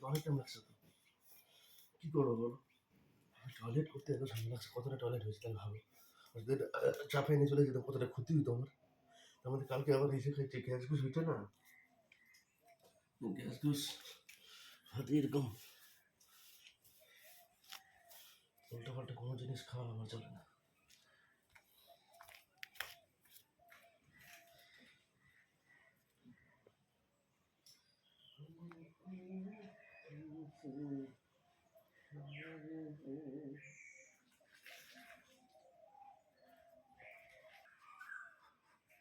অনেক টাইম লাগছে তো, কি করবো বলো? টয়লেট করতে এত সময় লাগছে, কতটা টয়লেট হয়েছে তাহলে ভাবো। যদি চাপে নিয়ে চলে যেতাম কতটা ক্ষতি হতো আমার। আমাদের কালকে আবার এসে খাইছে গ্যাস ঘুষ হইতো না, গ্যাস ঘুষ হাতে এরকম উল্টো পাল্টা কোনো জিনিস খাওয়া আমার চলে না।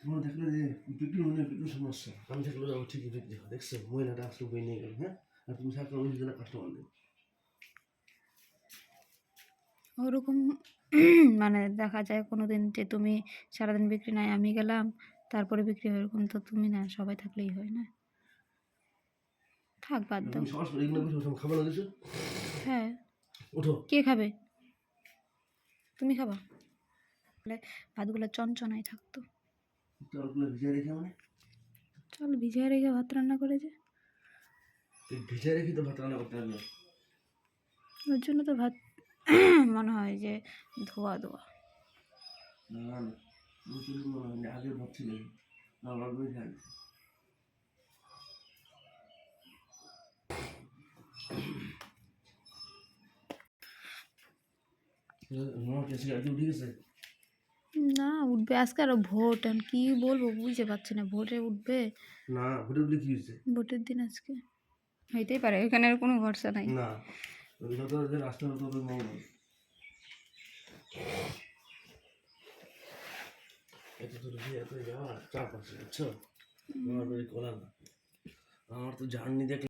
তোমার দেখলে যে বিক্রি হলে বিক্রি সমস্যা, আমি থাকলে যাবো ঠিকই বিক্রি হয়। দেখছো মহিলাটা আসলে বই নিয়ে গেল, হ্যাঁ? আর তুমি থাকলে ওই জন্য কাস্টমার নেই। ওরকম মানে দেখা যায় কোনো দিন যে তুমি সারাদিন বিক্রি নাই, আমি গেলাম তারপরে বিক্রি হয়, এরকম তো তুমি না, সবাই থাকলেই হয় না। থাক, বাদ দাও। তুমি সবার এগুলো কিছু খাবার দিছো? হ্যাঁ, ওঠো। কে খাবে? তুমি খাবা? ভাতগুলো চনচনাই থাকতো। চালগুলো ভিজিয়ে রেখে মানে চল ভিজিয়ে রেখে ভাত রান্না করে যে, ভিজিয়ে রেখে তো ভাত রান্না করতে হবে। ওর জন্য তো ভাত মনে হয় যে ধোয়া ধোয়া। না না, আগে ভাবছিলেন আমার বই খাই। উঠে গেছে। না, উঠবে আজকে, আরো ভোট, আমি কি বলবো বুঝতে পারছি না। ভোটে উঠবে? না ভোটে উঠলে কি হয়েছে? ভোটের দিন আজকে হইতেই পারে, এখানে আর কোনো ভরসা নাই। না, যত রাস্তা তত মঙ্গল। এত দূর দিয়ে এত যাওয়া চাপ আছে, বুঝছো? আমার বাড়ি কোলা না, আমার তো জার্নি দেখলে